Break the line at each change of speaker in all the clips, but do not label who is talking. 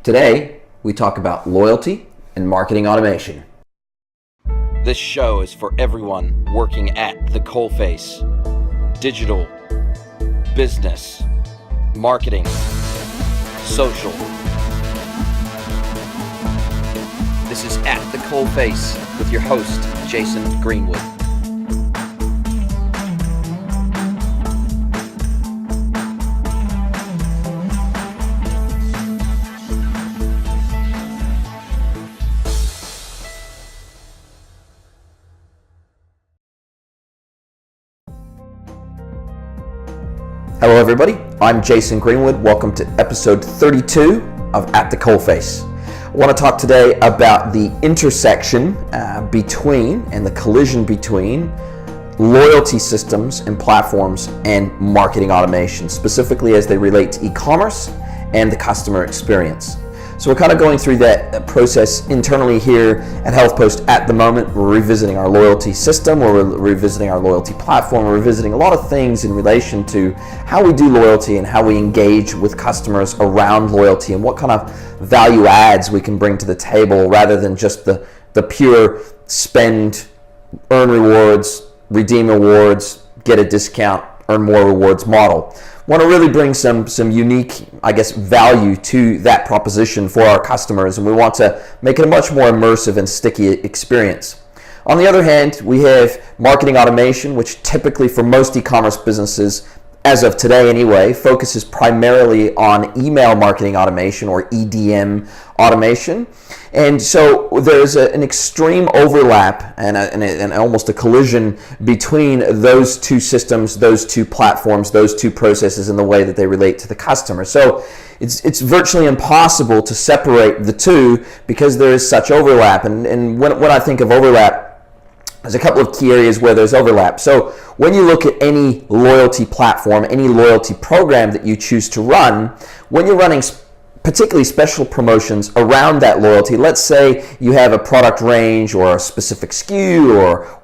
Today, we talk about loyalty and marketing automation.
This show is for everyone working at the coalface. Digital, business, marketing, social. This is At the Coalface with your host, Jason Greenwood.
Hello everybody, I'm Jason Greenwood. Welcome to episode 32 of At the Coalface. I want to talk today about the intersection between and the collision between loyalty systems and platforms and marketing automation, specifically as they relate to e-commerce and the customer experience. So we're kind of going through that process internally here at HealthPost at the moment. We're revisiting our loyalty system, we're revisiting our loyalty platform, we're revisiting a lot of things in relation to how we do loyalty and how we engage with customers around loyalty and what kind of value adds we can bring to the table rather than just the pure spend, earn rewards, redeem rewards, get a discount, earn more rewards model. Want to really bring some unique, value to that proposition for our customers, and we want to make it a much more immersive and sticky experience. On the other hand, we have marketing automation, which typically for most e-commerce businesses, as of today anyway, focuses primarily on email marketing automation or EDM automation. And so there's an extreme overlap and almost a collision between those two systems, those two platforms, those two processes in the way that they relate to the customer. So it's virtually impossible to separate the two because there is such overlap. And when I think of overlap, there's a couple of key areas where there's overlap. So when you look at any loyalty platform, any loyalty program that you choose to run, when you're running particularly special promotions around that loyalty, let's say you have a product range or a specific SKU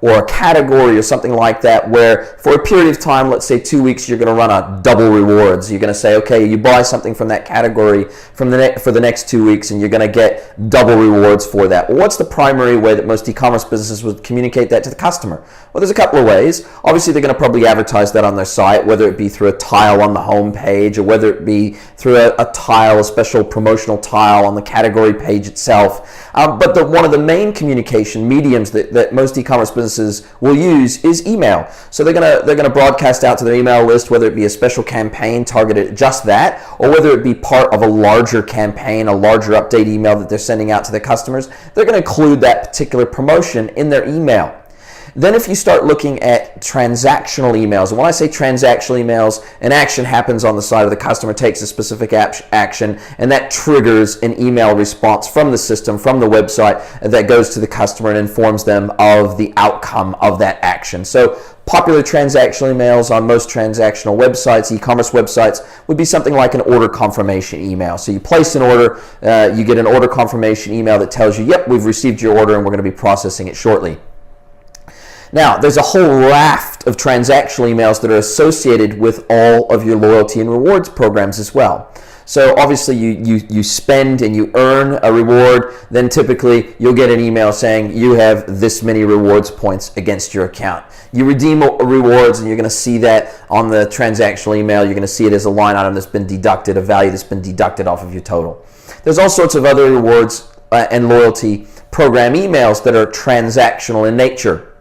or a category or something like that where for a period of time, let's say 2 weeks, you're going to run a double rewards. You're going to say, okay, you buy something from that category for the next 2 weeks and you're going to get double rewards for that. Well, what's the primary way that most e-commerce businesses would communicate that to the customer? Well, there's a couple of ways. Obviously, they're going to probably advertise that on their site, whether it be through a tile on the home page or whether it be through a tile, a special promotional tile on the category page itself. But one of the main communication mediums that most e-commerce businesses will use is email. So they're gonna broadcast out to their email list, whether it be a special campaign targeted at just that, or whether it be part of a larger campaign, a larger update email that they're sending out to their customers. They're going to include that particular promotion in their email. Then if you start looking at transactional emails, and when I say transactional emails, an action happens on the side of the customer, takes a specific action, and that triggers an email response from the system, from the website, that goes to the customer and informs them of the outcome of that action. So popular transactional emails on most transactional websites, e-commerce websites, would be something like an order confirmation email. So you place an order, you get an order confirmation email that tells you, yep, we've received your order and we're going to be processing it shortly. Now, there's a whole raft of transactional emails that are associated with all of your loyalty and rewards programs as well. So obviously you spend and you earn a reward, then typically you'll get an email saying you have this many rewards points against your account. You redeem rewards and you're going to see that on the transactional email. You're going to see it as a line item that's been deducted, a value that's been deducted off of your total. There's all sorts of other rewards and loyalty program emails that are transactional in nature.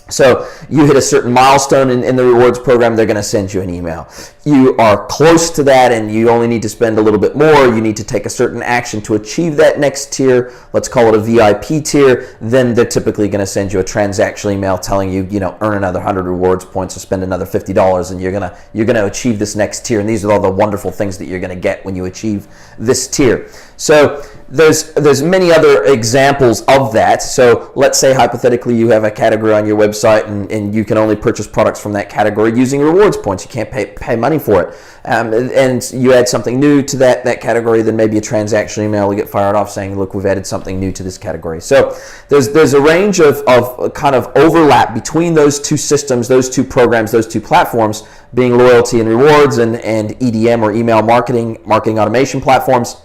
So you hit a certain milestone in the rewards program, they're going to send you an email. You are close to that and you only need to spend a little bit more. You need to take a certain action to achieve that next tier. Let's call it a VIP tier. Then they're typically going to send you a transactional email telling you, earn another 100 rewards points or spend another $50 and you're going to achieve this next tier. And these are all the wonderful things that you're going to get when you achieve this tier. So there's many other examples of that. So let's say hypothetically you have a category on your website and you can only purchase products from that category using rewards points. You can't pay money for it. And you add something new to that category, then maybe a transactional email will get fired off saying, look, we've added something new to this category. So there's a range of kind of overlap between those two systems, those two programs, those two platforms, being loyalty and rewards and EDM or email marketing automation platforms.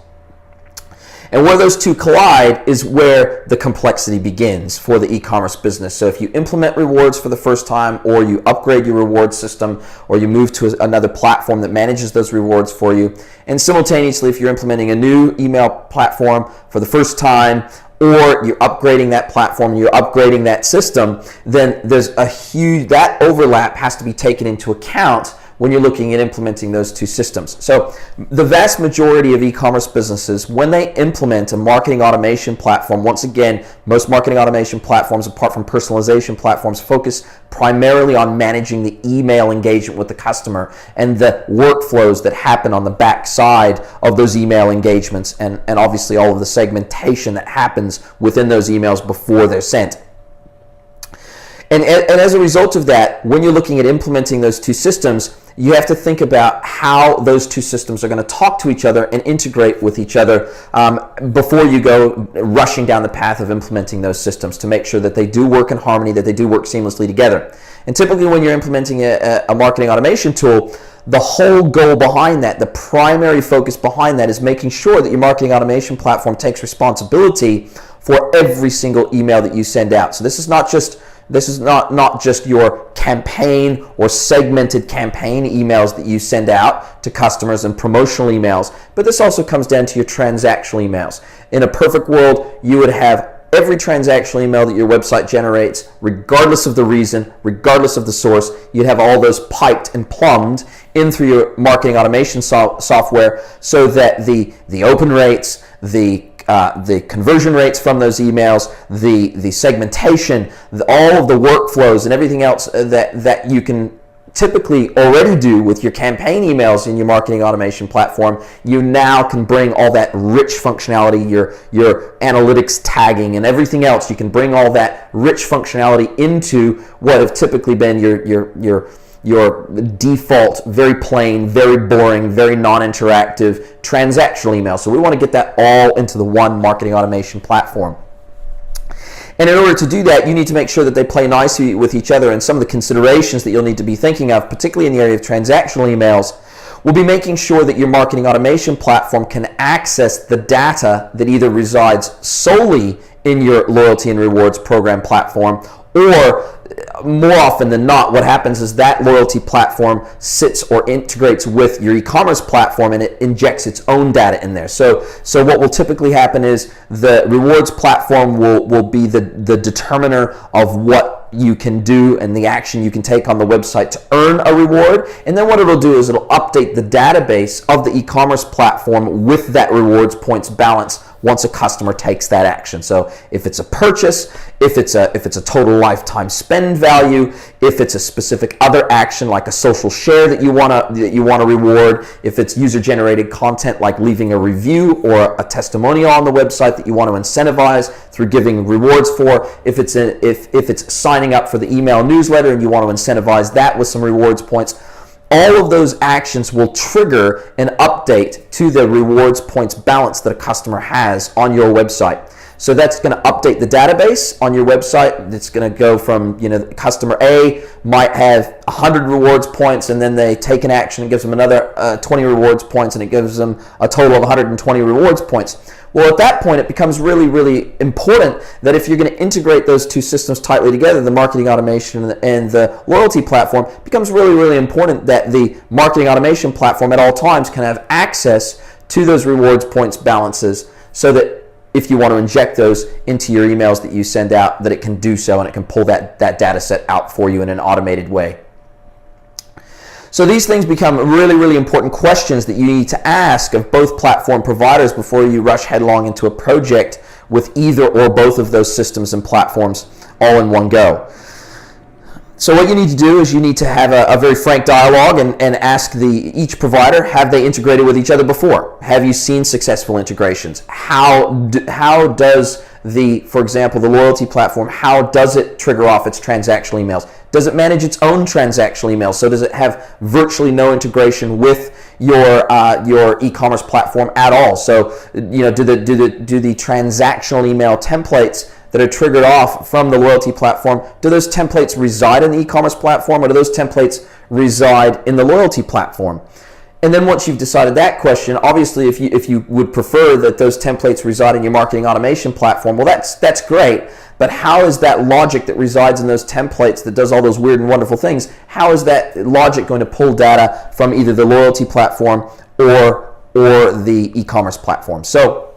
And where those two collide is where the complexity begins for the e-commerce business. So if you implement rewards for the first time, or you upgrade your reward system, or you move to another platform that manages those rewards for you, and simultaneously if you're implementing a new email platform for the first time, or you're upgrading that platform, you're upgrading that system, then there's that overlap has to be taken into account when you're looking at implementing those two systems. So the vast majority of e-commerce businesses, when they implement a marketing automation platform, once again, most marketing automation platforms, apart from personalization platforms, focus primarily on managing the email engagement with the customer and the workflows that happen on the back side of those email engagements, and obviously all of the segmentation that happens within those emails before they're sent. And as a result of that, when you're looking at implementing those two systems, you have to think about how those two systems are going to talk to each other and integrate with each other before you go rushing down the path of implementing those systems, to make sure that they do work in harmony, that they do work seamlessly together. And typically when you're implementing a marketing automation tool, the whole goal behind that, the primary focus behind that, is making sure that your marketing automation platform takes responsibility for every single email that you send out. So this is not just your campaign or segmented campaign emails that you send out to customers and promotional emails, but this also comes down to your transactional emails. In a perfect world, you would have every transactional email that your website generates, regardless of the reason, regardless of the source. You'd have all those piped and plumbed in through your marketing automation software, so that the open rates, the conversion rates from those emails, the segmentation, all of the workflows and everything else that you can typically already do with your campaign emails in your marketing automation platform, you now can bring all that rich functionality, your analytics tagging and everything else. You can bring all that rich functionality into what have typically been your default, very plain, very boring, very non-interactive transactional email. So we want to get that all into the one marketing automation platform. And in order to do that, you need to make sure that they play nicely with each other. And some of the considerations that you'll need to be thinking of, particularly in the area of transactional emails, will be making sure that your marketing automation platform can access the data that either resides solely in your loyalty and rewards program platform, or more often than not, what happens is that loyalty platform sits or integrates with your e-commerce platform, and it injects its own data in there. So what will typically happen is the rewards platform will be the determiner of what you can do and the action you can take on the website to earn a reward. And then what it'll do is it'll update the database of the e-commerce platform with that rewards points balance once a customer takes that action. So if it's a purchase, if it's a total lifetime spend value, if it's a specific other action like a social share that you want to reward, if it's user-generated content like leaving a review or a testimonial on the website that you want to incentivize through giving rewards for, if it's signing up for the email newsletter and you want to incentivize that with some rewards points, all of those actions will trigger an update to the rewards points balance that a customer has on your website. So that's going to update the database on your website. It's going to go from, customer A might have 100 rewards points, and then they take an action and gives them another 20 rewards points, and it gives them a total of 120 rewards points. Well, at that point, it becomes really, really important that if you're going to integrate those two systems tightly together, the marketing automation and the loyalty platform, it becomes really, really important that the marketing automation platform at all times can have access to those rewards points balances, so that if you want to inject those into your emails that you send out, that it can do so and it can pull that data set out for you in an automated way. So these things become really, really important questions that you need to ask of both platform providers before you rush headlong into a project with either or both of those systems and platforms all in one go. So what you need to do is you need to have a very frank dialogue and ask each provider, have they integrated with each other before? Have you seen successful integrations? How does for example, the loyalty platform, how does it trigger off its transactional emails? Does it manage its own transactional emails? So does it have virtually no integration with your e-commerce platform at all? So do the transactional email templates that are triggered off from the loyalty platform, do those templates reside in the e-commerce platform, or do those templates reside in the loyalty platform? And then once you've decided that question, obviously if you would prefer that those templates reside in your marketing automation platform, well, that's great. But how is that logic that resides in those templates that does all those weird and wonderful things, how is that logic going to pull data from either the loyalty platform or the e-commerce platform? So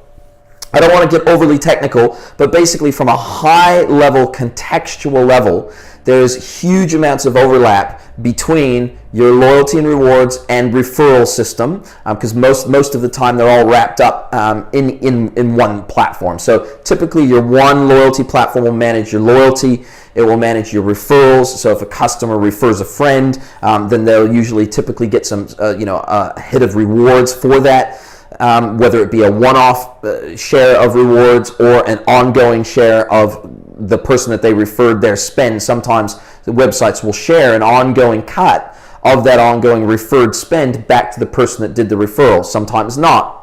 I don't want to get overly technical, but basically from a high level, contextual level, there's huge amounts of overlap between your loyalty and rewards and referral system, because most of the time they're all wrapped up in one platform. So typically your one loyalty platform will manage your loyalty, it will manage your referrals. So if a customer refers a friend, then they'll usually typically get some a hit of rewards for that. Whether it be a one-off share of rewards or an ongoing share of the person that they referred their spend. Sometimes the websites will share an ongoing cut of that ongoing referred spend back to the person that did the referral, sometimes not.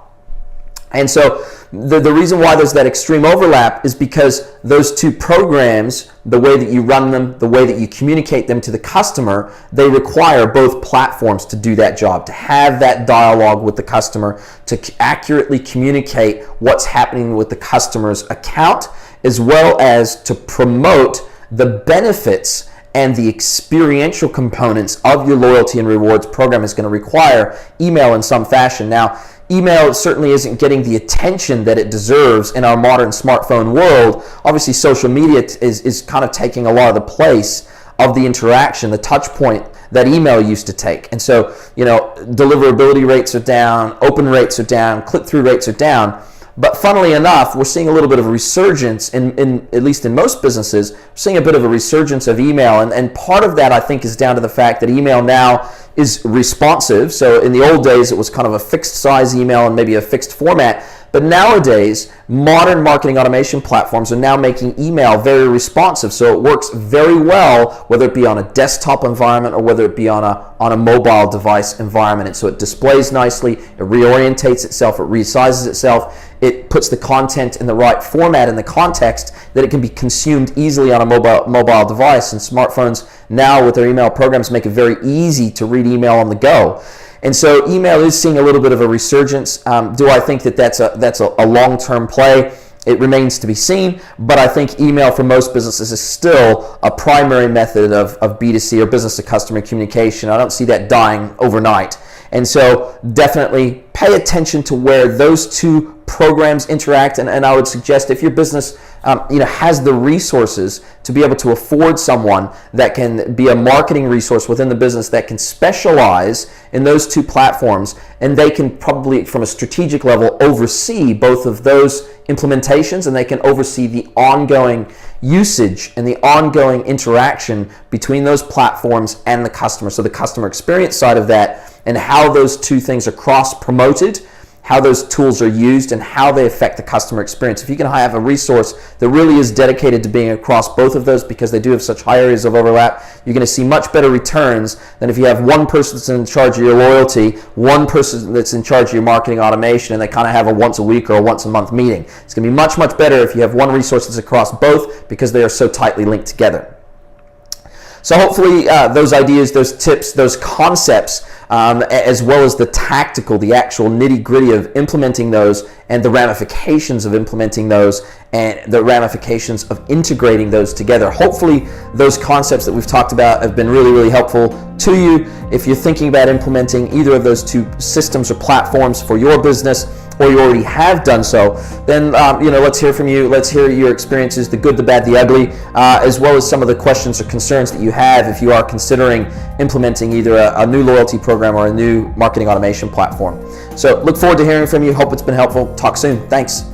And so the reason why there's that extreme overlap is because those two programs, the way that you run them, the way that you communicate them to the customer, they require both platforms to do that job, to have that dialogue with the customer, to accurately communicate what's happening with the customer's account, as well as to promote the benefits and the experiential components of your loyalty and rewards program is going to require email in some fashion. Now, email certainly isn't getting the attention that it deserves in our modern smartphone world. Obviously, social media is kind of taking a lot of the place of the interaction, the touch point that email used to take. And so, deliverability rates are down, open rates are down, click-through rates are down. But funnily enough, we're seeing a little bit of a resurgence in at least in most businesses, we're seeing a bit of a resurgence of email. And part of that, I think, is down to the fact that email now is responsive. So in the old days, it was kind of a fixed size email and maybe a fixed format. But nowadays, modern marketing automation platforms are now making email very responsive. So it works very well, whether it be on a desktop environment or whether it be on a mobile device environment. And so it displays nicely, it reorientates itself, it resizes itself, it puts the content in the right format in the context that it can be consumed easily on a mobile device. And smartphones now with their email programs make it very easy to read email on the go. And so email is seeing a little bit of a resurgence. Do I think that that's a long-term play? It remains to be seen, but I think email for most businesses is still a primary method of B2C or business-to-customer communication. I don't see that dying overnight. And so definitely pay attention to where those two programs interact, and I would suggest if your business has the resources to be able to afford someone that can be a marketing resource within the business that can specialize in those two platforms, and they can probably from a strategic level oversee both of those implementations, and they can oversee the ongoing usage and the ongoing interaction between those platforms and the customer. So the customer experience side of that and how those two things are cross-promoted, how those tools are used, and how they affect the customer experience. If you can have a resource that really is dedicated to being across both of those because they do have such high areas of overlap, you're going to see much better returns than if you have one person that's in charge of your loyalty, one person that's in charge of your marketing automation, and they kind of have a once a week or a once a month meeting. It's going to be much, much better if you have one resource that's across both because they are so tightly linked together. So hopefully those ideas, those tips, those concepts, as well as the tactical, the actual nitty-gritty of implementing those and the ramifications of implementing those and the ramifications of integrating those together. Hopefully those concepts that we've talked about have been really, really helpful to you. If you're thinking about implementing either of those two systems or platforms for your business, or you already have done so, then let's hear from you. Let's hear your experiences, the good, the bad, the ugly, as well as some of the questions or concerns that you have if you are considering implementing either a new loyalty program or a new marketing automation platform. So look forward to hearing from you. Hope it's been helpful. Talk soon. Thanks.